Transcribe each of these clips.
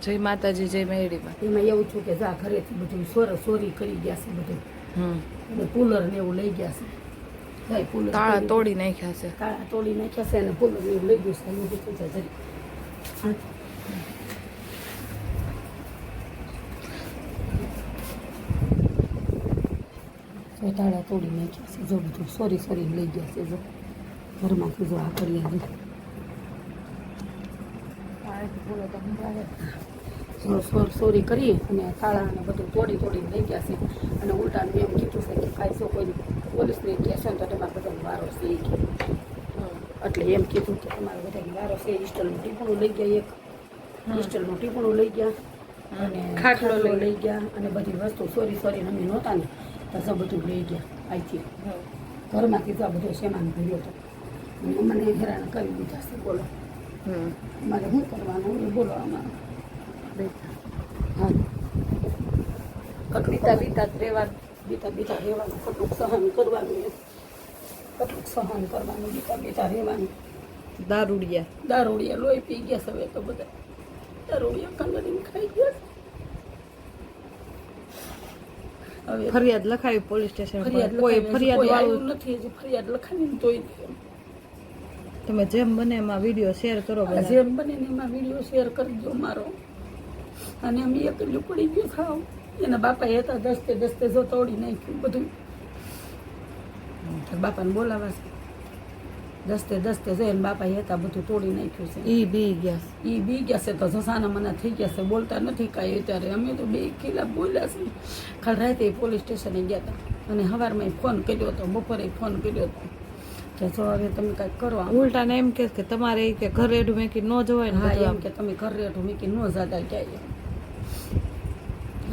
જય માતાજી જય મેરડીમાં. એમાં એવું છું કે જા ઘરેથી બધું સોરી કરી ગયા છે બધું. અને કુલર ને એવું લઈ ગયા છે. તાળા તોડી નાખ્યા છે. તાળા તોડી નાખ્યા છે અને કુલર ને એવું લઈ ગયું છે. એવું બધું છે જરી. તાળા તોડી નાખ્યા છે. જો બધું સોરી લઈ ગયા છે. જો ઘરમાંથી જો આ કરી સોરી કરી અને તાળા અને બધું તોડી લઈ ગયા છે. અને ઉલટાનું એમ કીધું છે કે કાંઈ જો કોઈ પોલીસને કહેશો ને તો તમારે બધાનો વારો છે એ કે એટલે એમ કીધું કે તમારે બધાનો વારો છે. હિસ્ટલનું ટીપણું લઈ ગયા, એક હિસ્ટલનું ટીપણું લઈ ગયા અને ખાટલો લઈ ગયા અને બધી વસ્તુ સોરી અમે નહોતા ને તો બધું લઈ ગયા અહીંથી. ઘરમાંથી તો આ બધો સામાન ભર્યો હતો અને મને હેરાન કરી દીધા છે. બોલો મારે શું કરવાનું એ બોલો અમારે. હા કેટલું બીતા રહેવાનું, કેટલુંક સહન કરવાનું, બીતા રહેવાનું. દારૂડિયા લોહી પી ગયા છે. હવે તો બધા દારૂડિયા કંદડીને ખાઈ ગયા છે. હવે ફરિયાદ લખાવી પોલીસ સ્ટેશન. ફરિયાદ વાળું નથી. હજી ફરિયાદ લખાવીને તોય તમે જેમ બને એમાં વિડીયો શેર કરો. જેમ બને એમાં વિડીયો શેર કરી દો મારો. અને અમે એકલું પડી ગયું ખાવ. એના બાપા હતા દસ્તે જો તોડી નાખ્યું બધું. બાપાને બોલાવા છે દસ્તે જો એના બાપા હતા બધું તોડી નાખ્યું છે. ઈ બી ગયા છે તો જસાના મના થઈ ગયા છે. બોલતા નથી કાંઈ અત્યારે. અમે તો 2 કિલા બોલ્યા છે. કાલ રાતે પોલીસ સ્ટેશને ગયા હતા અને સવારમાં ફોન કર્યો હતો, બપોરે ફોન કર્યો હતો કે જો હવે તમે કાંઈક કરો. ઉલટાને એમ કે તમારે કે ઘર રેઢું મેકી ન જવાય ને. એમ કે તમે ઘર રેઢું મેકી ન જતા ક્યાંય.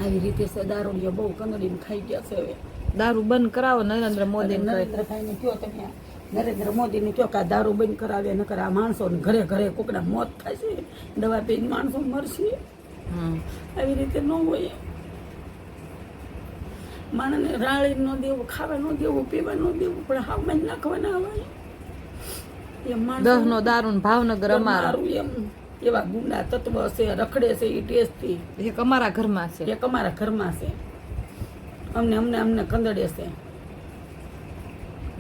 આવી રીતે છે. દારૂડિયા બહુ કંદડીને ખાઈ ગયા છે. હવે દારૂ બંધ કરાવો નરેન્દ્રભાઈને કહો તમે. નરેન્દ્ર મોદીને કહો કે આ દારૂ બંધ કરાવે, નકર આ માણસો ઘરે કોકના મોત થાય છે, દવા પીને માણસો મરશે. આવી રીતે ન હોય. માણસને રાળી ન દેવું, ખાવા ન દેવું, પીવા ન દેવું, પણ હાવમાં નાખવાના આવે એમ. માણસ 10 નો દારૂ ભાવનગર અમારું એમ એવા ગુંડા તત્વ છે, રખડે છે એ ટેસ્ટથી. એક અમારા ઘરમાં છે, એક અમારા ઘરમાં છે. અમને કંદડે છે.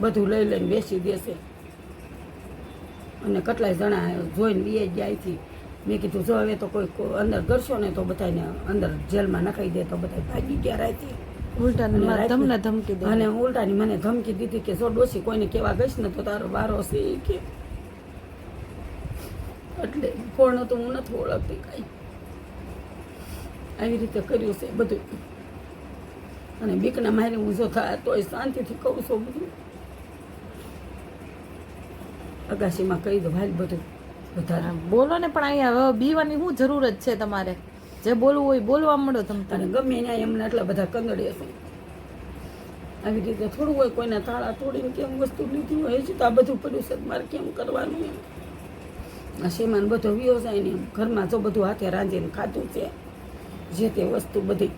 બધું લઈને બેસી દેશે. અને કેટલાય જણા જોઈને લઈ ગયા અહીંથી. મેં કીધું જો હવે તો કોઈ અંદર કરશો ને તો બધાને અંદર જેલમાં નખાઈ દે. તો બધા ભાગી ગયા રાતે. તમને ધમકી દે. અને ઉલટાની મને ધમકી દીધી કે જો ડોસી કોઈને કેવા ગઈશ ને તો તારો વારો છે એ કે. એટલે કોણ તો હું નથી ઓળખતી કાંઈ. આવી રીતે કર્યું છે બધું. અને બીકના મારે હું જો થાય તોય શાંતિથી કહું છું બધું. અગાશીમાં કહી દો ભાઈ બધું વધારે બોલો ને. પણ અહીંયા બીવાની શું જરૂરત છે તમારે? જે બોલવું હોય બોલવા માંડો તમે. અને ગમે ત્યાં એમને એટલા બધા કંદડે છે. આવી રીતે થોડું હોય કોઈના તાળા તોડીને કેમ વસ્તુ લીધી હોય છે તો આ બધું પડ્યું છે મારે કેમ કરવાનું એમ. આ શેમાન બધો વિયો જાય ને એમ. ઘરમાં જો બધું હાથે રાંધીને ખાતું છે જે તે વસ્તુ બધી.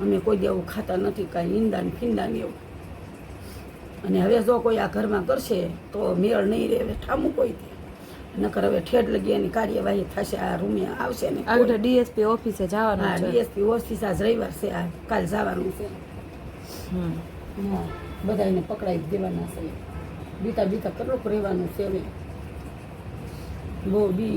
અમે કોઈ દેવું ખાતા નથી કાંઈ ઈંડા ને ફીંડા ને એવું. અને હવે જો કોઈ આ ઘરમાં કરશે તો મેળ નહીં રહે. હવે ઠામું કોઈ દે નકર હવે ઠેઠ લગી એની કાર્યવાહી થશે. આ રૂમે આવશે ને ડીએસપી ઓફિસે જવાનું છે. ડીએસપી ઓફિસ આજ રવિવાર છે. આ કાલ જવાનું છે. હા બધાને પકડાઈ દેવાના છે. બીતા કેટલુંક રહેવાનું છે. હવે બહુ બી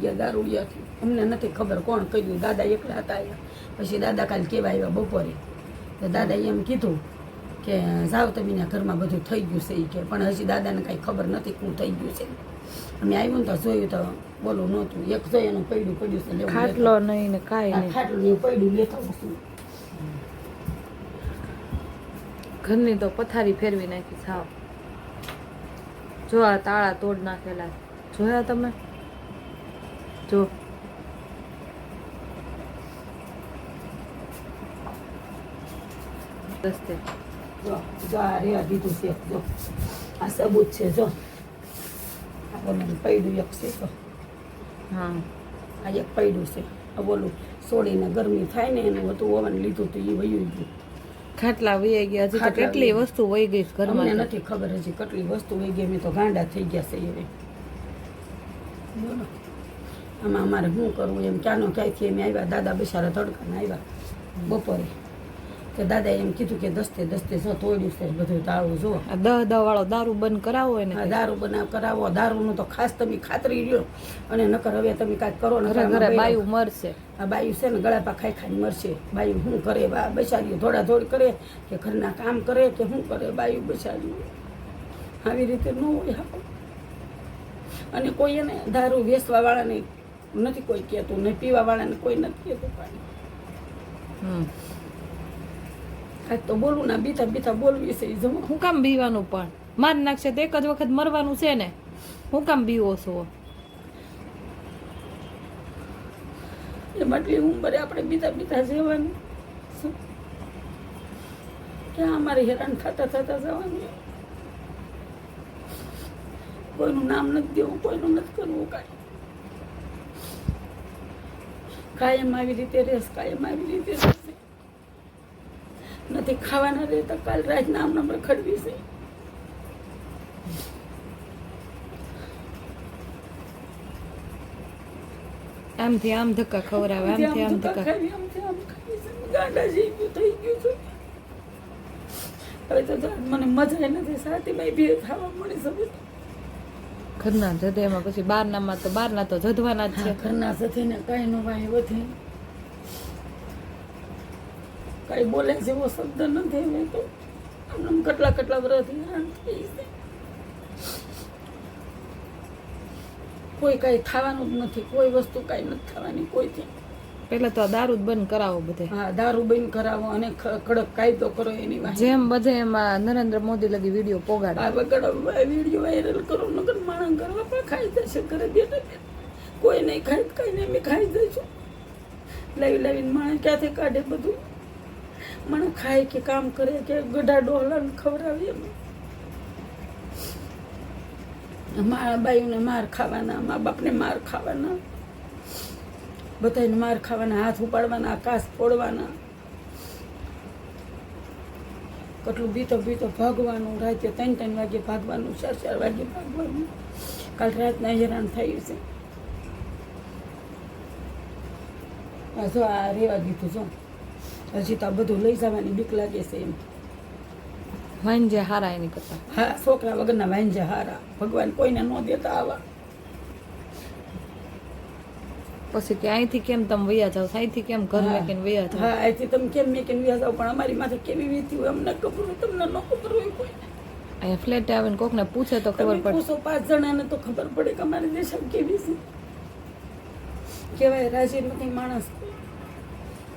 ગયા દારૂડિયાથી. અમને નથી ખબર કોણ કર્યું. દાદા એકલા હતા આવ્યા. પછી દાદા કાલે કેવા આવ્યા બપોરે. તો દાદાએ એમ કીધું કે જાઓ તમે ઘરમાં બધું થઈ ગયું છે એ કે. પણ હજી દાદાને કાંઈ ખબર નથી શું થઈ ગયું છે. અમે આવ્યું ને તો જોયું તો બોલું નહોતું. એક જોઈ એનું પડ્યું છે. ખાટલો નહીં ને કાંઈ નહીં. ખાટલું નહીં પડ્યું લેતા છું. ઘરની તો પથારી ફેરવી નાખી સાવ. જો આ તાળા તોડ નાખેલા જોયા તમે? જો રસ્તે જો આ રેવા દીધું છે. જો આ સબૂત છે. જો આપણને પડ્યું એક છે. તો હા આ એક પડ્યું છે. આ બોલું સોડીને ગરમી થાય ને એનું હતું ઓવન લીધું હતું એ વયું ગયું. ખાટલા વહી ગયા. હજી તો કેટલી વસ્તુ વહી ગઈ ઘરમાં. મને નથી ખબર હજી કેટલી વસ્તુ વહી ગઈ. મેં તો ગાંડા થઈ ગયા છે. હવે બોલો આમાં અમારે શું કરવું એમ ક્યાંનો ક્યાંયથી એમ આવ્યા દાદા બિચારા તડકાને આવ્યા બપોરે કે દાદાએ એમ કીધું કે દસ્તે જો તોડ્યું છે બધું તાળું જો આ 10 વાળો દારૂ બંધ કરાવો એને આ દારૂ કરાવો દારૂનું તો ખાસ તમે ખાતરી રહ્યો અને નકર હવે તમે કાંઈક કરો ને ઘરે ઘરે બાયું મરશે. આ બાયું છે ને ગળાપા ખાઈ મરશે. બાયું શું કરે બેસાડીઓ દોડાદોડ કરે કે ઘરના કામ કરે કે શું કરે બાયું બેસાડીઓ આવી રીતે ન હોય હા. અને કોઈ એને દારૂ વેચવા વાળાને નથી કોઈ કહેતું ને પીવા વાળાને કોઈ નથી કહેતું પાણી કાંઈક તો બોલવું ના બીતા બોલવી છે જમો. હું કામ બીવાનું પણ મારી નાખશે તો એક જ વખત મરવાનું છે ને, હું કામ બીવો છો? એમ આટલી ઉંમરે આપણે બીતા જવાનું ક્યાં અમારે હેરાન થતા જવાનું. કોઈનું નામ નથી દેવું, કોઈનું નથી કરવું કાયમ આવી રીતે રહેશ, કાયમ આવી રીતે રહેશે. નથી ખાવાના રહેતા કાલ રાતના આમ નંબર ખડવી છે. આમથી આમ ધક્કા ખવડાવે, આમથી આમ ધક્કા ખાવી ગાંડા જેવી થઈ ગયું છે. હવે તો મને મજા નથી સાથીમાં ભેદ ખાવા મળી શકે. ઘરના જધે એમાં પછી બહારના તો જધવાના જ છે. ઘરના સાથે ને કઈ નો ભાઈ વધી કઈ બોલે જેવો શબ્દ નથી. હવે તો આમ કેટલા વર્ષથી હેરાન થઈ છે. કોઈ કઈ થવાનું જ નથી, કોઈ વસ્તુ કઈ નથી થવાની કોઈથી. પેલા તો આ દારૂ જ બંધ કરાવો બધે. હા, દારૂ બંધ કરાવો અને કડક કાયદો કરો એની વાત. જેમ બધે એમાં નરેન્દ્ર મોદી લગી વિડીયો પોગાડે. આ વગર વિડીયો વાયરલ કરો નગર માણસ કરવા પણ ખાઈ જશે ઘરે બેઠા. કોઈ નહીં ખાય કઈ નહીં અમે ખાઈ જઈશું. લાવીને માણસ ક્યાંથી કાઢે બધું. મને ખાય કે કામ કરે કે ગઢા ડોહલાને ખવડાવે એમ. મારા બાયુને માર ખાવાના, મા બાપને માર ખાવાના, બધાને માર ખાવાના, હાથ ઉપાડવાના, આકાશ ફોડવાના. કેટલું બીતો ભાગવાનું, રાતે 3 વાગે ભાગવાનું, 4 વાગે ભાગવાનું. કાલ રાતના હેરાન થયું છે. જો આ રેવા દીધું જો હજી તો આ બધું લઈ જવાની બીક લાગે છે એમ. વાંજે હારા એની કરતા. હા, છોકરા વગરના વાંજે હારા. ભગવાન કોઈને ન દેતા આવા. પછી કે અહીંથી કેમ તમે વૈયા જાવ, અહીંથી કેમ ઘર મેકીને વૈયા જાવ. હા, અહીંથી તમે કેમ મેકીને વૈયા જાવ, પણ અમારી માથે કેવી વીતી હોય અમને ખબર હોય, તમને ન ખબર હોય કોઈ. અહીંયા ફ્લેટ આવીને કોકને પૂછે તો ખબર પડે. પૂછો 5 જણાને તો ખબર પડે કે અમારી દેશ કેવી છે. કહેવાય રાજી નથી માણસ.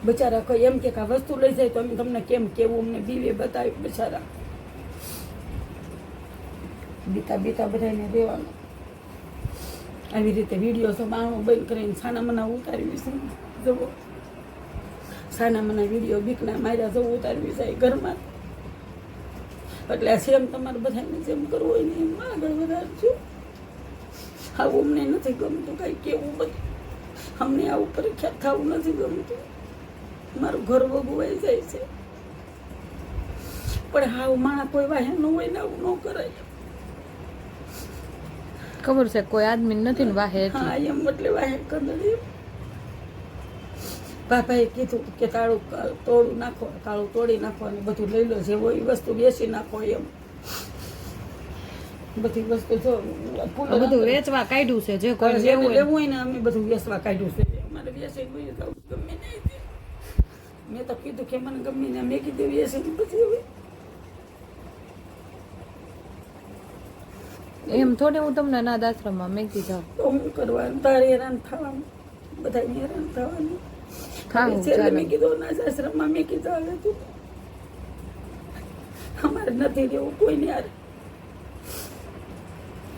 બચારા કોઈ એમ કે આ વસ્તુ લઈ જાય તો અમે તમને કેમ કેવું, અમને બીવે બતાવી. બચારા બીતા બધાને દેવાનું. આવી રીતે વિડીયો તો બાણું બંધ કરીને સાના મના ઉતારવી છે. જવો સાના મના વિડીયો બીકના માર્યા જવું ઉતારવી જાય ઘરમાં. એટલે સેમ તમારે બધાને જેમ કરવું હોય ને એમ આગળ વધારજો. આવું અમને નથી ગમતું કાંઈ કેવું બધું. અમને આવું પરીક્ષા થવું નથી ગમતું. મારું ઘર વગુવાઈ જાય છે. પણ હાવ માણા કોઈ વાહે ન હોય ને આવું ન કરાય. ખબર છે કોઈ આદમી નથી ને વાહે. હા, એમ એટલે વાહે કદડી. બાપાએ કીધું કે તાળું તોડી નાખો અને બધું લઈ લો, જે હોય એ વસ્તુ બેસી નાખો એમ. બધી વસ્તુ જો બધું વેચવા કાઢ્યું છે. જે કોઈ લેવું હોય ને અમે બધું વેચવા કાઢ્યું છે. અમારે વેચી ગમે નહીં. મેં તો કીધું કે મને ગમે ને મેં કીધું વેચી પછી હવે એમ થોડે હું તમને અનાથ આશ્રમમાં મેકી જાઉં તો હું કરવાનું. તારે હેરાન થવાનું, બધાને હેરાન થવાનું. મેં કીધું અનાથ આશ્રમમાં મેં કીધું હાલે તું અમારે નથી રહેવું કોઈને યાર.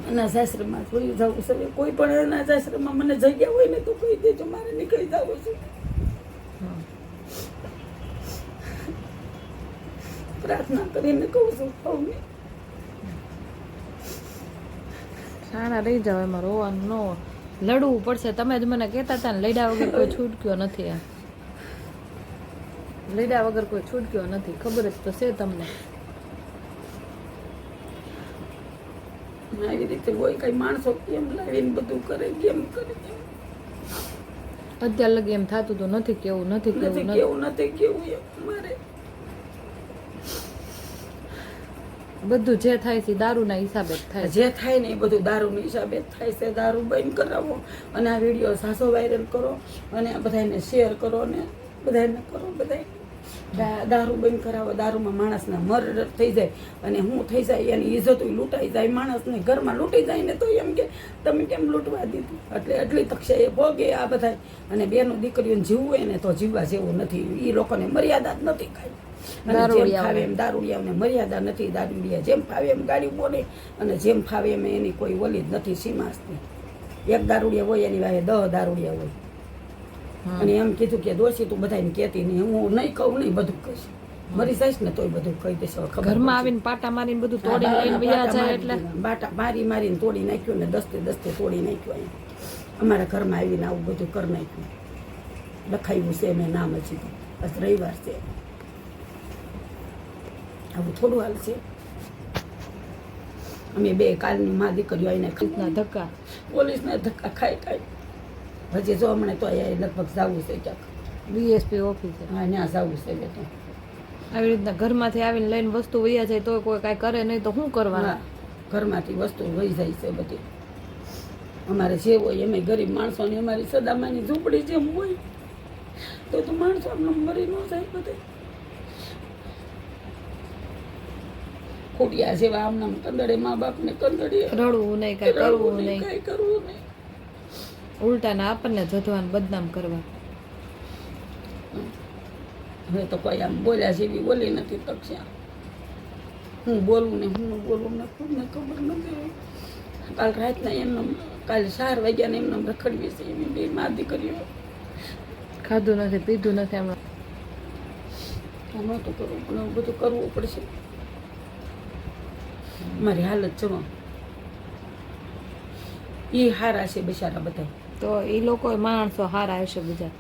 અનાથ આશ્રમમાં થોડી જવું છે. કોઈ પણ અનાથ આશ્રમમાં મને જગ્યા હોય ને તો કહી દેજો, મારે નીકળી જવું છે. પ્રાર્થના કરીને કહું છું સૌને. સારા રહી જાવ, એમાં રોવાનું ન લડવું પડશે. તમે જ મને કહેતા હતા ને લડ્યા વગર કોઈ છૂટક્યો નથી. આ લડ્યા વગર કોઈ છૂટક્યો નથી, ખબર જ તો છે તમને. આવી રીતે કોઈ કઈ માણસો કેમ લાવીને બધું કરે, કેમ કરે. અત્યાર લગી એમ થતું તો નથી કેવું નથી કેવું નથી કેવું એમ મારે બધું જે થાય છે દારૂના હિસાબે જ થાય જે થાય ને એ બધું દારૂના હિસાબે જ થાય છે. દારૂ બંધ કરાવો અને આ વિડીયો સાસો વાયરલ કરો અને આ બધાને શેર કરો ને બધાને કરો. બધા દારૂ બંધ કરાવો. દારૂમાં માણસના મર્ડર થઈ જાય અને હું થઈ જાય એની ઇજ્જત લૂંટાઈ જાય. માણસને ઘરમાં લૂંટી જાય ને તો એમ કે તમે કેમ લૂંટવા દીધું. એટલે એટલી તકશે એ ભોગે આ બધા. અને બેનું દીકરીઓને જીવવું હોય ને તો જીવવા જેવું નથી. એ લોકોને મર્યાદા જ નથી કાંઈ. અને જેમ ફાવે એમ દારૂડિયાઓને મર્યાદા નથી. દારૂડિયા જેમ ફાવે એમ ગાડી બોલે અને જેમ ફાવે એમ એની કોઈ ઓલી જ નથી સીમાસની. એક દારૂડિયા હોય એની વાહે 10 દારૂડિયા હોય. અને એમ કીધું કે દોષી તું બધાને કહેતી નહીં. હું નહીં કહું નહીં બધું કહીશ. મરી જઈશ ને તોય બધું કહી દઈશ. ઘરમાં આવીને પાટા મારીને બધું તોડી લઈને વયા જાય એટલે બાટા મારીને તોડી નાખ્યું ને દસ્તે તોડી નાખ્યું. અહીંયા અમારા ઘરમાં આવીને આવું બધું કરી નાખ્યું. લખાયું છે મેં નામ હજી તો બસ રવિવાર છે. આવું થોડું હાલ છે. અમે બે કાલની માં દીકરીઓ આવીને ધક્કા પોલીસના ધક્કા ખાઈ હજી જો હમણાં તો અહીંયા લગભગ જવું છે ક્યાંક બીએસપી ઓફિસે. હા ત્યાં જવું છે બે તો. આવી રીતના ઘરમાંથી આવીને લઈને વસ્તુ વયા જાય તો કોઈ કાંઈ કરે નહીં તો શું કરવાનું. ઘરમાંથી વસ્તુ વહી જાય છે બધી. અમારે જે હોય એમ ગરીબ માણસોની અમારી સદામાની ઝૂંપડી જેમ હોય તો માણસો આમને મરી ન જાય બધે. ખોડિયા જેવા આમનામ કંદડે મા બાપને કંદડીએ રડવું નહીં કાંઈ કરવું નહીં કાંઈ કરવું નહીં. ઉલટાના આપણને જધવાન બદનામ કરવા. હવે તો કોઈ આમ બોલ્યા જેવી બોલી નથી તકસ્યા. હું બોલું ને હું બોલું ને ખુદને ખબર નથી. કાલ રાતના એમને કાલે 4 વાગ્યાને એમને રખડવી છે એવી બે મા દીકરીઓ. ખાધું નથી પીધું નથી હમણાં. આમાં તો કરવું પણ બધું કરવું પડશે. મારી હાલત જવા એ હારા છે બિચારા બધા. તો એ લોકો માણસો હારા હશે બીજા.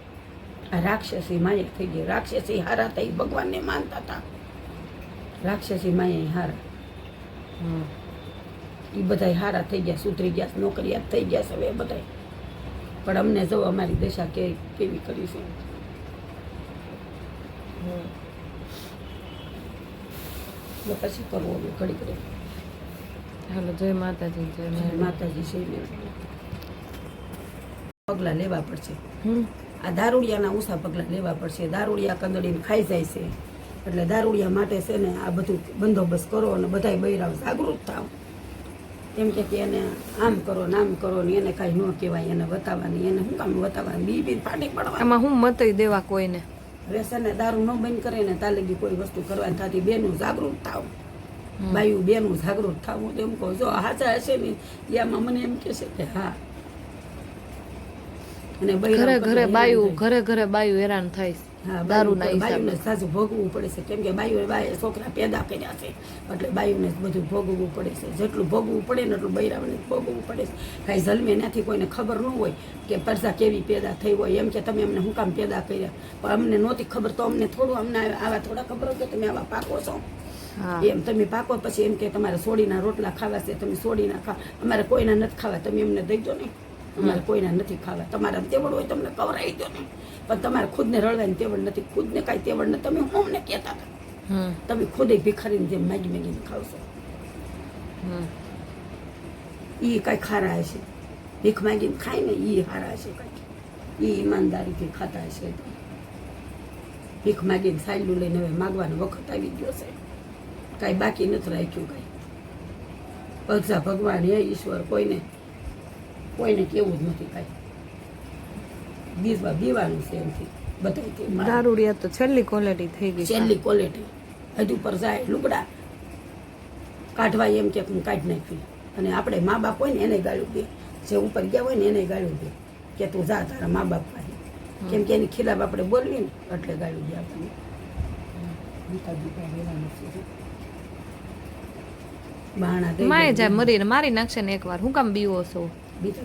આ રાક્ષસી માયા થઈ ગઈ. રાક્ષસી હારા થઈ ભગવાનને માનતા હતા. રાક્ષસી માયા હારા એ બધા હારા થઈ ગયા. સુધરી ગયા. નોકરિયાત થઈ ગયા છે હવે બધા. પણ અમને જો અમારી દશા કેવી કરી છે. પછી કરવું હવે ઘડી ઘડી. હાલો જય માતાજી. જય માતાજી છે પગલાં લેવા પડશે. આ દારૂડિયાના ઊંચા પગલાં લેવા પડશે. દારૂડિયા કંદડીને ખાઈ જાય છે એટલે દારૂડિયા માટે છે ને આ બધું બંદોબસ્ત કરો અને બધાય બૈરાવ જાગૃત થાવ. એમ કે એને આમ કરો ને આમ કરો ને એને કાંઈ ન કહેવાય. એને બતાવવાની એને શું કામ બતાવવાની બી ફાટી પડવા. એમાં હું મતઈ દેવા કોઈને. વ્યસનને દારૂ ન બંધ કરે ને તાલગી કોઈ વસ્તુ કરવાની થતી. બેનું જાગૃત થાવ. બાયું બેનું જાગૃત થવું. એમ કહો જો હાચા હશે ને એમાં મને એમ કહેશે કે હા. અને ઘરે ઘરે બાયું હેરાન થાય. દારૂના હિસાબે સાચું ભોગવવું પડે છે. કેમ કે બાયું છોકરા પેદા કર્યા છે એટલે બાયુને બધું ભોગવવું પડે છે. જેટલું ભોગવવું પડે ને એટલું બૈરાઓને ભોગવવું પડે છે. કાંઈ જન્મે નથી કોઈને ખબર ન હોય કે પરસા કેવી પેદા થઈ હોય. એમ કે તમે અમને શું કામ પેદા કર્યા. પણ અમને નહોતી ખબર તો અમને થોડું અમને આવા થોડા ખબર હોય કે તમે આવા પાકો છો. એમ તમે પાકો પછી એમ કે તમારે સોડીના રોટલા ખાવા છે તમે સોડીના ખા. અમારે કોઈના નથી ખાવા તમે અમને દઈ દો ને. અમારે કોઈના નથી ખાવા. તમારા તેવડ હોય તમને કવરાઈ દો ને. પણ તમારે ખુદને રળવાની તેવડ નથી. ખુદને કાંઈ તેવડ નથી. તમે અમને કહેતા હતા તમે ખુદે ભિખારીને જેમ મેગીને ખાવશો. એ કાંઈ ખારા હશે. ભીખ માગીને ખાય ને એ હારા હશે. કાંઈક એ ઈમાનદારીથી ખાતા હશે. ભીખ માગીને સાયલું લઈને હવે માગવાનો વખત આવી ગયો છે. કાંઈ બાકી નથી રાખ્યું. કાંઈ પગસા ભગવાન હે ઈશ્વર કોઈને કેવું જ નથી. કાંઈ બીવાનું છે એમથી બધા. દારૂડિયા તો છેલ્લી ક્વોલિટી થઈ ગઈ. છેલ્લી ક્વોલિટી હજુ પર જાય લુગડા કાઢવા એમ કે હું કાઢી નાખી. અને આપણે મા બાપ હોય ને એને ગાળું દે. જે ઉપર ગયા હોય ને એને ગાળું દે કે તું જા તારા મા બાપ પાસે. કેમ કે એની ખિલાફ આપણે બોલવી ને એટલે ગાળું દે આપણને. બાણા દઈ માય જાય મરીને મારી નાખશે ને એકવાર. હું કામ બીવો છો.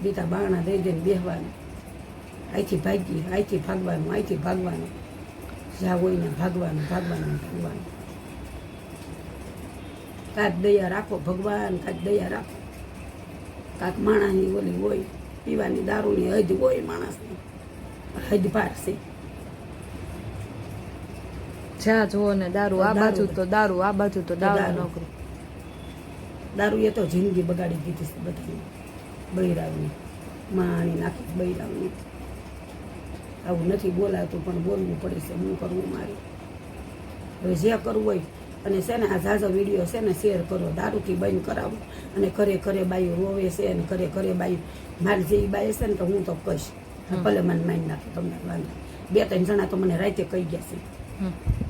બીતા બાણા દઈ દઈને બેહવાનું. અહીંથી ભાગવાનું. જ્યાં હોય ને ભાગવાનું. કાંક દયા રાખો ભગવાન. કાંક માણસની ઓલી હોય પીવાની દારૂની હદ હોય માણસની. હદપાર છે. જ્યાં જુઓ ને દારૂ, આ બાજુ તો દારૂ, આ બાજુ તો દારૂ દારૂ. નોકરી. દારૂ એ તો જિંદગી બગાડી દીધી છે બધાની, બૈરાવની માણી નાખી બૈરાવની. આવું નથી બોલાતું પણ બોલવું પડે છે. શું કરવું મારે? હવે જે કરવું હોય અને છે ને આ ઝાઝો વિડીયો છે ને શેર કરો, દારૂથી બંધ કરાવો. અને ઘરે ઘરે બાયું રોવે છે અને ઘરે ઘરે બાયું મારી જેવી બાઈ છે ને તો હું તો કહીશ, ભલે મને મારી નાખે, તમને વાંધો. 2-3 જણા તો મને રાતે કહી ગયા છે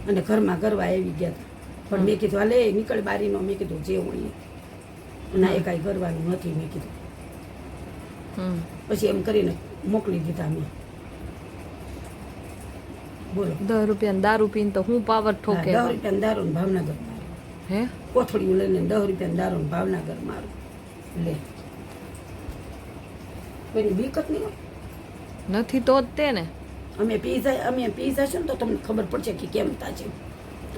અને ઘરમાં ગરવા આવી ગયા હતા. પણ મેં કીધું હાલે નીકળ બારીનો, મેં કીધું જે હોય ના એ કાંઈ કરવાનું નથી મેં કીધું. પછી એમ કરીને મોકલી દીધા મેં. બોલો, 10 રૂપિયાની દારૂ પીને તો હું પાવર ઠોકે. 10 રૂપિયાની દારૂ ને ભાવનગર મારું, હે કોથળીઓ લઈને 10 રૂપિયાની દારૂ ને ભાવનગર મારું. લે કોઈની બીક જ નહીં હોય. નથી તો જ તે ને. અમે પી જશું ને તો તમને ખબર પડશે કે કેમ તાજે.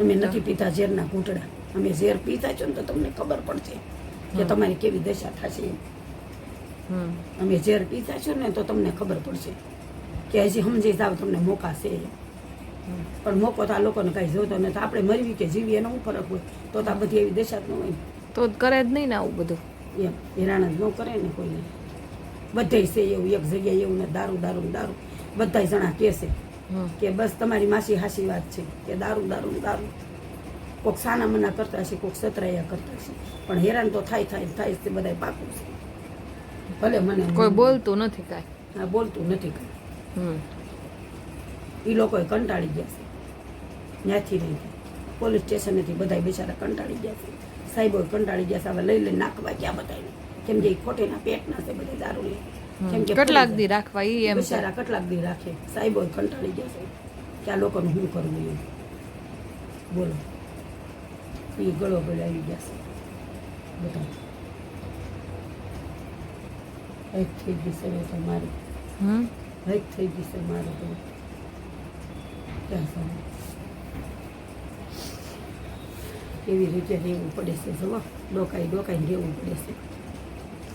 અમે નથી પીતા ઝેરના ઘૂંટડા. અમે ઝેર પીતા છો ને તો તમને ખબર પડશે કે તમારી કેવી દશા થશે એમ. અમે ઝેર પીતા છો ને તો તમને ખબર પડશે કે હજી સમજી જાવ તમને મોકા છે. પણ મોકો તો આ લોકોને કાંઈ જોતો નથી. આપણે મરવી કે જીવી એનો શું ફરક હોય? તો આ બધી એવી દશા જ ન હોય તો જ કરે જ નહીં ને આવું બધું. એમ હેરાન જ ન કરે ને કોઈને. બધે છે એવું, એક જગ્યાએ એવું ને દારૂ દારૂ દારૂ. બધા જણા કહે છે કે બસ તમારી માસી હાસી વાત છે કે દારૂ દારૂ દારૂ. કોઈક સાના મના કરતા છે, કોઈક સતરાયા કરતા છે, પણ હેરાન તો થાય તે બધા પાકું છે. ભલે મને કોઈ બોલતું નથી કાંઈ. હા, બોલતું નથી કાંઈ. એ લોકોએ કંટાળી ગયા છે ત્યાંથી નહીં. પોલીસ સ્ટેશનેથી બધા બિચારા કંટાળી ગયા છે. સાહેબો કંટાળી ગયા છે. હવે લઈ લઈને નાખવા ક્યાં બધાને? કેમ કે ખોટેના પેટના છે બધા દારૂ લે. કેમ કે કેટલાક દી રાખવા ઈ એમ બિચારા કેટલાક દી રાખે. સાહેબો કંટાળી ગયા છે કે આ લોકોનું શું કરવું એમ. બોલો, એ ગળો ગળે આવી ગયા છે બધા. હૈક થઈ ગઈ છે હવે તો મારી, હૈક થઈ ગઈ છે મારું બધું. ક્યાં સમજ કેવી રીતે રહેવું પડે છે. જુઓ, ડોકાઈને રહેવું પડે છે.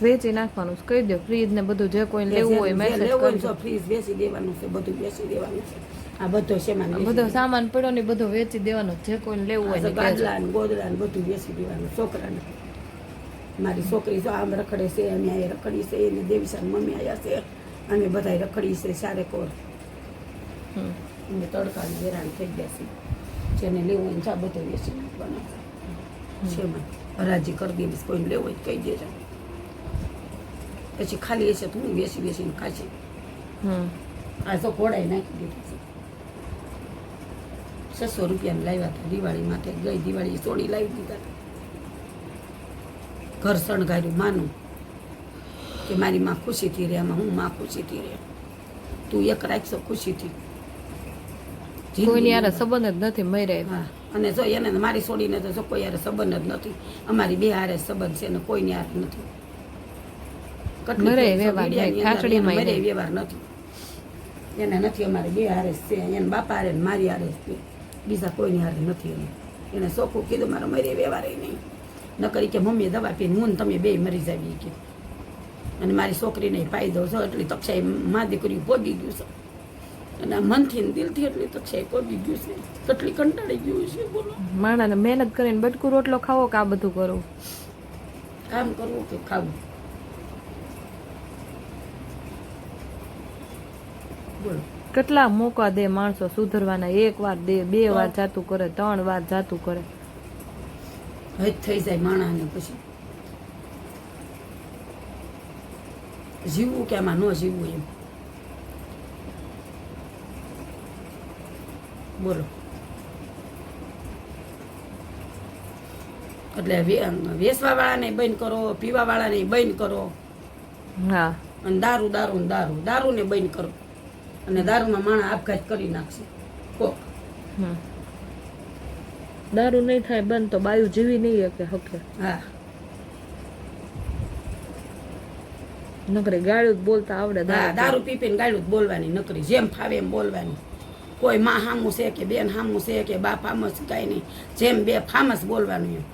વેચી નાખવાનું કહી દો. ફ્રીજ ને બધું જે કોઈ લેવું હોય મેસેજ કરજો. ફ્રીજ વેચી દેવાનું છે, બધું વેચી દેવાનું છે. આ બધો સામાન બધો સામાન પડ્યો ને બધો વેચી દેવાનો. જે કોઈને લેવું હોય ને કહેજો. ગાદલા ને ગોદડા ને બધું વેચી દેવાનું છોકરાને. મારી છોકરી જો આમ રખડે છે, અમે અહીંયા રખડી છે, એને દેવીસા મમ્મી આવ્યા છે, અમે બધા રખડી છે સારે કોર. અમે તડકાની હેરાન થઈ ગયા છે. જેને લેવું હોય ચા બધો વેચી નાખવાનો છે. હરાજી કરી દેવીશ, કોઈને લેવું હોય કહી દેજો. પછી ખાલી હશે તો હું વેચીને ખાશે. આ તો ઘોડાઈ નાખી દીધી છે. 600 રૂપિયાને લાવ્યા હતા દિવાળી માટે. ગઈ દિવાળી સોડી લાવી દીધા હતા. ઘર શણગાર્યું માનું કે મારી માં ખુશીથી રહે. આમાં હું માં ખુશીથી રહે. તું એક રાખશો ખુશીથી. કોઈની યાર સંબંધ જ નથી મરે. હા, અને જો એને મારી છોડીને તો જો કોઈ યાર સંબંધ જ નથી. અમારી બે હારે સંબંધ છે ને કોઈની હારે નથી. વ્યવહાર નથી એને. નથી અમારે બે હારે છે. એને બાપા હારે મારી હારે છે, બીજા કોઈની હારે નથી. એને ચોખ્ખું કીધું મારો મરે વ્યવહાર નહીં. ન કરી કે મમ્મી દવા પીને હું ને તમે બે મરી જાવી કે. અને મારી છોકરીને પાઈ દો છો એટલી તક્ષાએ માં દીકરી પોગી ગયું છે. અને આ મનથી ને દિલથી એટલી તક્ષાએ પોગી ગયું છે. કેટલી કંટાળી ગયું છે. બોલો, માણાને મહેનત કરીને બટકું રોટલો ખાવો કે આ બધું કરવું? કામ કરવું કે ખાવું? બોલો, કેટલા મોકા દે માણસો સુધરવાના? 1 વાર દે, 2 વાર જાતું કરે, 3 વાર જાતું કરે. હજ થઈ જાય માણસને. પછી જીવવું કે આમાં ન જીવવું એમ. બોલો, એટલે વેચવા વાળાને બંધ કરો, પીવા વાળાને બંધ કરો. હા, અને દારૂ દારૂ ને દારૂ દારૂને બંધ કરો. અને દારૂમાં માણસ આપઘાત કરી નાખશે કોક. દારૂ નહીં થાય બંધ તો બાયું જીવી નહીં કે હકે. હા, નકરી ગાળું બોલતા આવડે. દારૂ પીપીને ગાળું જ બોલવાની નકરી, જેમ ફાવે એમ બોલવાની. કોઈ માં હામું છે કે બેન હામું છે કે બાપ હામું છે કાંઈ નહીં, જેમ બે ફામસ બોલવાનું એમ.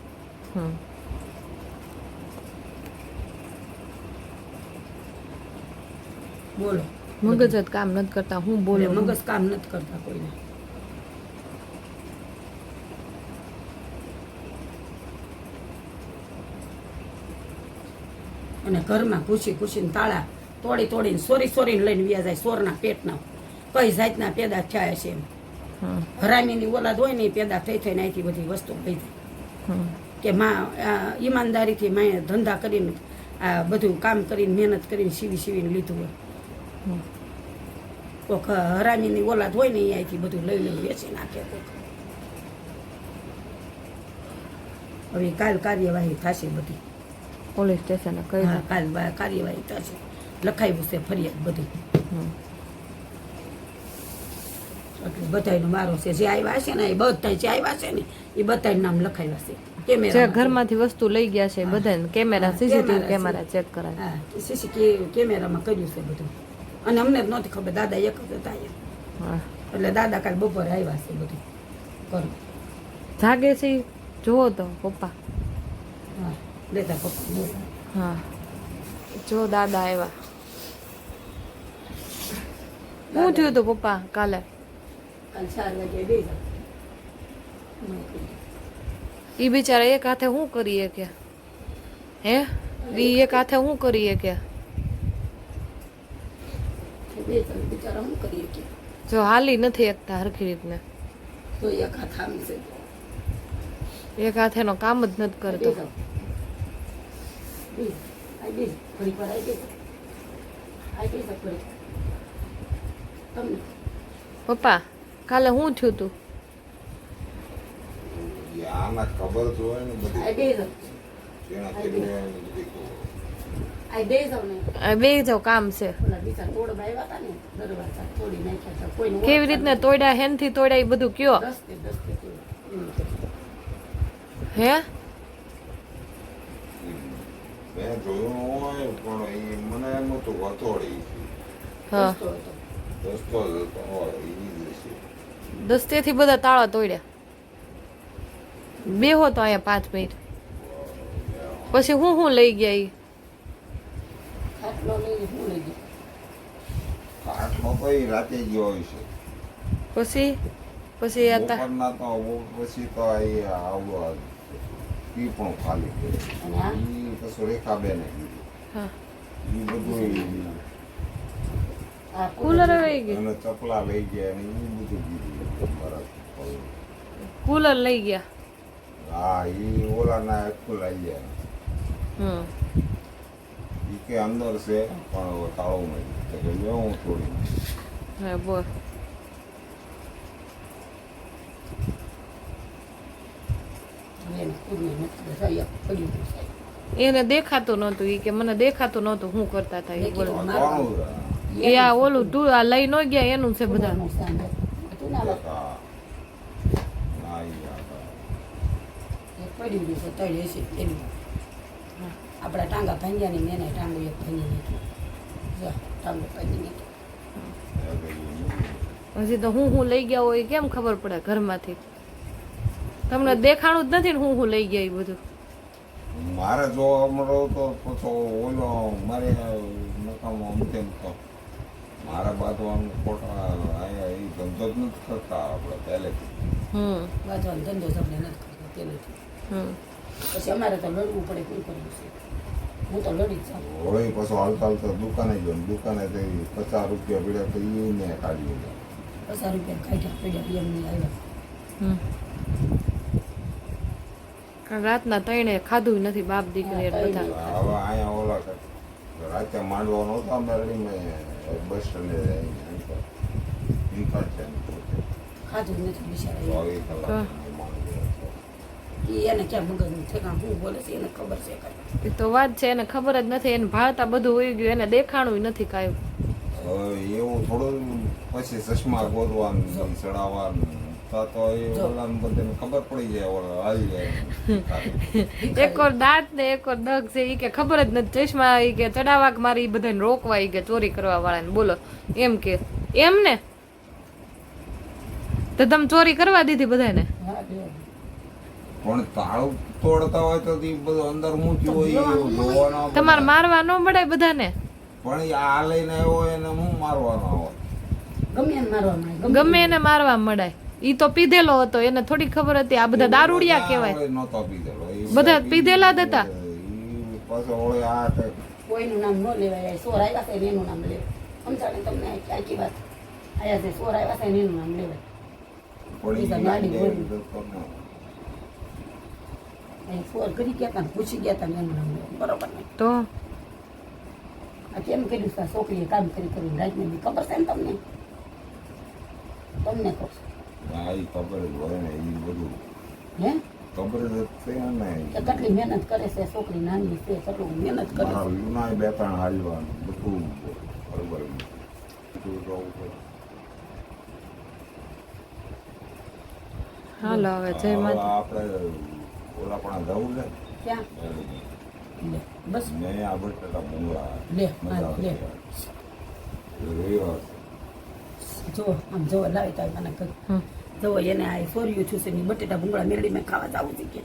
બોલો, મગજ જ કામ નથી કરતા હું બોલું મગજ કામ નથી કરતા કોઈને. અને ઘરમાં ખુશી ખુશીને તાળા તોડીને સોરીને લઈને વ્યા જાય. સોરના પેટના કઈ જાતના પેદા થયા છે એમ. હરામીની ઓલાદ હોય ને એ પેદા થઈને અહીંથી બધી વસ્તુ લઈ જાય કે માં ઈમાનદારીથી મેં ધંધા કરીને આ બધું કામ કરીને મહેનત કરીને સીવીને લીધું હોય. કોઈક હરામીની ઓલાદ હોય ને એ અહીંથી બધું લઈ વેચી નાખે કોઈક. હવે કાલ કાર્યવાહી થશે બધી. પોલીસ સ્ટેશને કહી હા, કાલ કાર્યવાહી થશે. લખાવ્યું છે ફરિયાદ બધી. એટલે બધાયનો મારો છે. જે આવ્યા છે ને એ બધા જે આવ્યા છે ને એ બધાય નામ લખાવ્યા છે. જે કેમેરા ઘરમાંથી વસ્તુ લઈ ગયા છે બધાને કેમેરા સીસીટીવી કેમેરા ચેક કરાય. હા, સીસી કેમેરામાં કર્યું છે બધું. અને અમને જ નહોતી ખબર. દાદા એક જ હતા અહીંયા. હા. એટલે દાદા કાલ બપોરે આવ્યા છે બધું કરું. જાગે છે ઈ? જુઓ તો પપ્પા. હા, લેતા પપ્પા બોલ. હા, જો દાદા આવ્યા. શું થયું તું પપ્પા કાલે? કાલ 4 વાગે બે ઈ બિચારા એક હાથે શું કરીએ કે હે ઈ એક હાથે શું કરીએ કે બિચારા શું કરીએ કે જો હાલી નથી એકતા હરખી રીતને. તો એક હાથ આમ છે. એક હાથેનો કામ જ નથી કરતો. પપ્પા કાલે શું થયું તું? આમાં ખબર તો હોય ને બધી જેના કેટલું હોય ને બધી ખબર. આ બે જાવ કામ છે. કેવી રીતને તોડ્યા હેનથી તોડ્યા એ બધું કયો હે? મેં જોયું હોય પણ એ મને એમ હતું હથોડી હા, દોસ્તો જ હતો હોય એવી જ છે. દસ્તેથી બધા તાળા તોડ્યા. બેહો તો અહીંયા 5 મિનિટ. પછી હું લઈ ગયા ઈ? કાટમાં તો એ રાતે ગયો હોય છે. પછી હતા બપોરના તો પછી તો એ આવું ઈ પણ ખાલી કર્યું. ઈ કશું રેખાબેને કીધું. હા, ઈ બધું કુલર લઈ ગઈ. અને ચપલા લઈ ગયા ને ઈ બધું કીધું. બરાબર. કુલર લઈ ગયા. હા, ઈ ઓલાના ખોલાઈ ગયા. ઈ કે અંદર છે પણ તાળો નહીં તો કે લ્યો હું થોડી. હા બોલ. એને દેખાતું નહોતું ઈ કે મને દેખાતું નહોતું શું કરતા હતા એ બોલ. એ આ ઓલું તું આ લઈ ન ગયા એનું છે બધા. આપણા ટાંગા ભાંગ્યા ની મેને ટાંગો એક ભાંગી નાખ્યો. ટાંગો ભાંગી નાખ્યો. હજી તો હું લઈ ગયા હોય કેમ ખબર પડે ઘરમાંથી? તમને દેખાણું જ નથી ને હું લઈ ગયા એ બધું. મારે જોવા મળો તો પછી ઓલો મારે નકામો આમ તેમ તો મારા બાંધવાનું ખોટા અહીંયા એ ધંધો જ નથી કરતા આપણે પહેલેથી. બાજવાનો ધંધો જ આપણે નથી કરતો પહેલેથી. પછી અમારે તો લડવું પડે. કોઈ કરવું છે હું તો લડી જ જાઉં. હોળી પછી હાલતા દુકાને ગયો ને દુકાને જઈ 50 રૂપિયા પીડ્યા તો એને કાઢી ગયા. 50 રૂપિયા કાઢ્યા પડ્યા એમને આવ્યા. રાતના 3 ખાધું નથી બાપ દીકરી બધા. હવે અહીંયા ઓલા રાતે માંડવા નહોતા મેળવી બસ સ્ટેન્ડે નીકળશે ખાધું નથી બિચારા. 24 કલાક એને ક્યાં મગજનું ઠેકાણ શું બોલે છે એને ખબર છે કાંઈ. એ તો વાત છે એને ખબર જ નથી. એને ભાળતા બધું હોઈ ગયું. એને દેખાણું નથી કાંઈ. હવે એવું થોડું પછી ચશ્મા ગોતવાનું ચડાવવાનું તો એ ઓલાને બધાને ખબર પડી જાય ઓલા આવી જાય. એક ઓર દાંત ને એક ઓર દગ છે ઈ કે ખબર જ નથી. ચશ્મા ઈ કે ચડાવવા કે મારી બધાને રોકવા ઈ કે ચોરી કરવા વાળાને બોલો એમ કે એમ ને તો તમે ચોરી કરવા દીધી બધાને? પણ તાળું તોડતા હોય તો એ બધું અંદર મૂક્યું હોય એવું જોવાના. તમારે મારવા ન મળે બધાને? પણ એ આ લઈને આવ્યો એને હું મારવાનો હોય ગમે એને મારવામાં આવે, ગમે એને મારવા મળાય. ઈ તો પીધેલો હતો, એને થોડી ખબર હતી આ બધા દારૂડિયા કહેવાય. હવે નહોતો પીધેલો. એ બધા પીધેલા જ હતા. ઈ પાછો ઓળે આ તે કોઈનું નામ ન લેવાય. આ સોર આવ્યા છે ને એનું નામ લેવાય. સમજાણે તમને આખી વાત. આયા જે સોર આવ્યા છે ને એનું નામ લેવાય. પડી બીજા ગયા ગાડી એટલે બોલી. તો ન. અહીં સોર કરી ગયા હતા ને પૂછી ગયા હતા ને એનું નામ લેવાય. બરોબર ને? તો આ કેમ કર્યું છે? આ છોકરીએ કામ કરી કરીને રાતને બી ખબર છે ને તમને? તમને કહું છું. હા, ઈ ખબર જ હોય ને ઈ બધું હે? ખબર જ છે ને. કે કેટલી મહેનત કરે છે છોકરી નાની છે, કેટલું મહેનત કરે મારા છે. વીણાય બે ત્રણ હાલવાનું બધું બરોબર બધું જોવું પડે. હાલો હવે જય હવે માતા. આપણે ઓલા પણ જવું છે ક્યાં? લે બસ મેં આ બટેટા ભૂંગળા લે, મજા લે. આવશે. રવિવાર જો આમ જો લાવી તાય મને કહ્યું. હમ. જો એને આ સોર્યું છું છે ને બટેટા ભૂંગળા મેરડીમાં ખાવા જવું છે કે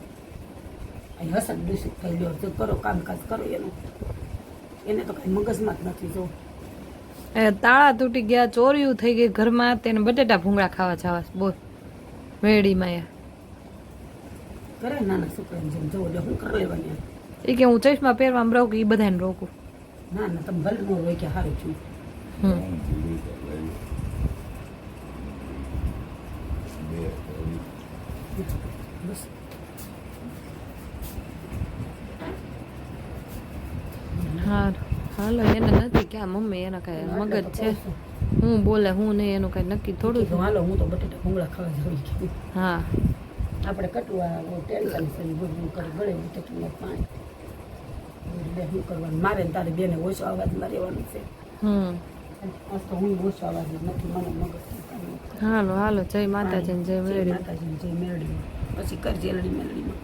અહીં હસન દૂષિત થઈ લ્યો. જો કરો કામકાજ કરો એનું. એને તો કઈ મગજમાં જ નથી. જો એ તાળા તૂટી ગયા, ચોર્યું થઈ ગઈ ઘરમાં, તેને બટેટા ભૂંગળા ખાવા જવા છે. બોલ વેડીમાં એ કરે નાના છોકરાને જેમ જો એટલે હું કરી લેવાની. એ કે હું ચશ્મા પહેરવામાં રોકું, એ બધાને રોકું. ના ના તમે ભલે ન હોય કે સારું છું. હમ. હું જીવી તો લઈ. બે કરી. બસ હા હાલો, એને નથી કે આ મમ્મી એના કઈ મગજ છે, હું બોલે હું નહીં એનું કઈ નક્કી થોડું તો હાલો હું તો બટેટા ભૂંગળા ખાવા જવી છું. હા આપણે કટવા ટેન્શન છે બધું કરી ગળે ઉતરતું પાણી એટલે શું કરવાનું. મારે ને તારે બેને ઓછો અવાજમાં રહેવાનું છે. હમ આજ તો હું ઓછો અવાજ નથી. મને મગજ હાલો હાલો જય માતાજી ને જય જય મેળી. માતાજી જય મેરડીમાં પછી કરજે એલડી મેલડીમાં.